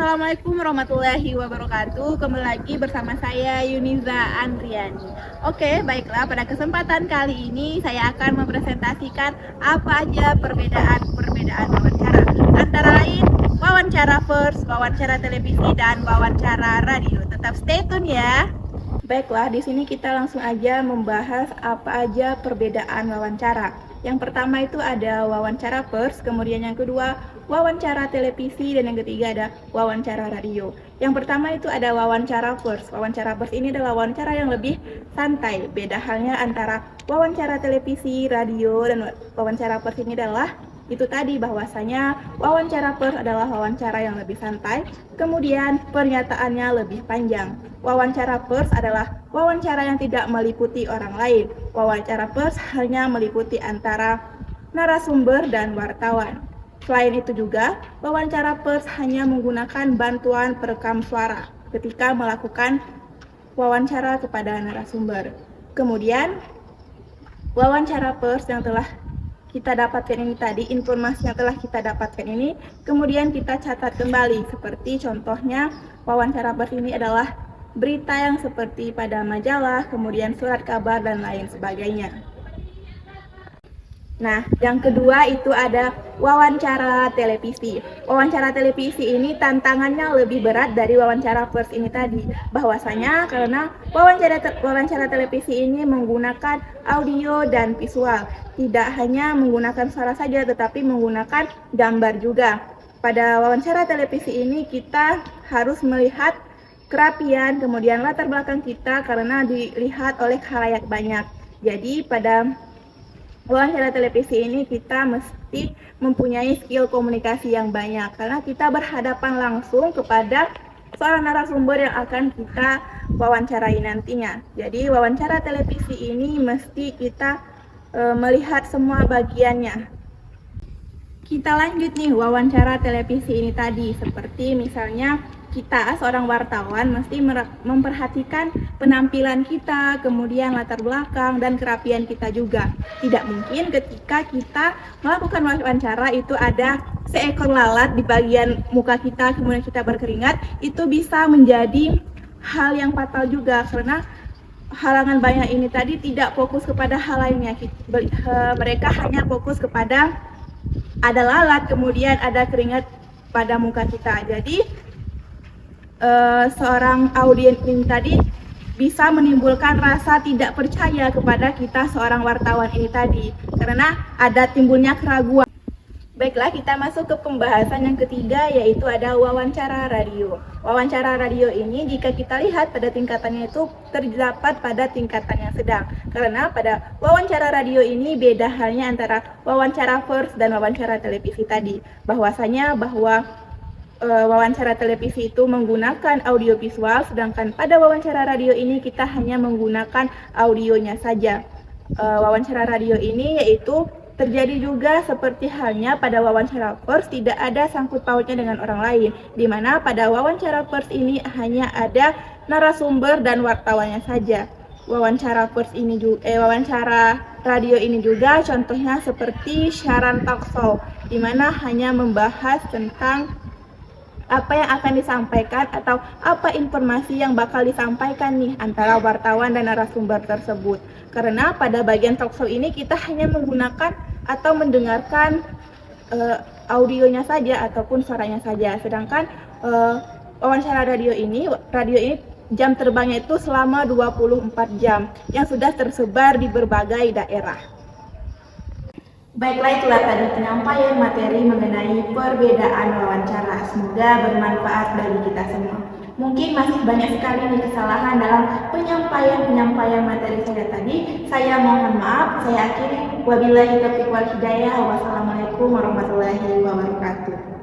Assalamualaikum warahmatullahi wabarakatuh. Kembali lagi bersama saya Yuniza Andriani. Oke, baiklah, pada kesempatan kali ini saya akan mempresentasikan apa aja perbedaan wawancara. Antara lain wawancara pers, wawancara televisi, dan wawancara radio. Tetap stay tune ya. Baiklah, di sini kita langsung aja membahas apa aja perbedaan wawancara. Yang pertama itu ada wawancara pers, kemudian yang kedua wawancara televisi, dan yang ketiga ada wawancara radio. Yang pertama itu ada wawancara pers. Wawancara pers ini adalah wawancara yang lebih santai. Beda halnya antara wawancara televisi, radio, dan wawancara pers ini adalah itu tadi bahwasanya wawancara pers adalah wawancara yang lebih santai, kemudian pernyataannya lebih panjang. Wawancara pers adalah wawancara yang tidak meliputi orang lain. Wawancara pers hanya meliputi antara narasumber dan wartawan. Selain itu juga, wawancara pers hanya menggunakan bantuan perekam suara ketika melakukan wawancara kepada narasumber. Kemudian, wawancara pers yang telah kita dapatkan ini tadi, informasi yang telah kita dapatkan ini, kemudian kita catat kembali. Seperti contohnya, wawancara pers ini adalah berita yang seperti pada majalah, kemudian surat kabar, dan lain sebagainya. Nah, yang kedua itu ada wawancara televisi. Wawancara televisi ini tantangannya lebih berat dari wawancara pers ini tadi. Bahwasanya karena wawancara televisi ini menggunakan audio dan visual. Tidak hanya menggunakan suara saja, tetapi menggunakan gambar juga. Pada wawancara televisi ini kita harus melihat kerapian, kemudian latar belakang kita karena dilihat oleh khalayak banyak. Jadi pada wawancara televisi ini kita mesti mempunyai skill komunikasi yang banyak karena kita berhadapan langsung kepada seorang narasumber yang akan kita wawancarai nantinya. Jadi wawancara televisi ini mesti kita melihat semua bagiannya. Kita lanjut nih wawancara televisi ini tadi, seperti misalnya kita seorang wartawan mesti memperhatikan penampilan kita, kemudian latar belakang dan kerapian kita juga. Tidak mungkin ketika kita melakukan wawancara itu ada seekor lalat di bagian muka kita, kemudian kita berkeringat, itu bisa menjadi hal yang fatal juga karena halangan banyak ini tadi tidak fokus kepada hal lainnya. Mereka hanya fokus kepada ada lalat, kemudian ada keringat pada muka kita. Jadi seorang audiens ini tadi bisa menimbulkan rasa tidak percaya kepada kita seorang wartawan ini tadi karena ada timbulnya keraguan. Baiklah, kita masuk ke pembahasan yang ketiga, yaitu ada wawancara radio. Wawancara radio ini jika kita lihat pada tingkatannya itu terdapat pada tingkatan yang sedang. Karena pada wawancara radio ini beda halnya antara wawancara pers dan wawancara televisi tadi. Bahwasanya wawancara televisi itu menggunakan audio visual, sedangkan pada wawancara radio ini kita hanya menggunakan audionya saja. Wawancara radio ini yaitu terjadi juga seperti halnya pada wawancara pers, tidak ada sangkut pautnya dengan orang lain, di mana pada wawancara pers ini hanya ada narasumber dan wartawannya saja. Wawancara radio ini juga contohnya seperti siaran talkshow, di mana hanya membahas tentang apa yang akan disampaikan atau apa informasi yang bakal disampaikan nih antara wartawan dan narasumber tersebut. Karena pada bagian talkshow ini kita hanya menggunakan atau mendengarkan audionya saja ataupun suaranya saja. Sedangkan wawancara radio ini jam terbangnya itu selama 24 jam yang sudah tersebar di berbagai daerah. Baiklah, itulah tadi penyampaian materi mengenai perbedaan wawancara. Semoga bermanfaat bagi kita semua. Mungkin masih banyak sekali nih kesalahan dalam penyampaian materi saya tadi. Saya mohon maaf, saya akhiri. Wabillahi taufiq wal hidayah. Wassalamualaikum warahmatullahi wabarakatuh.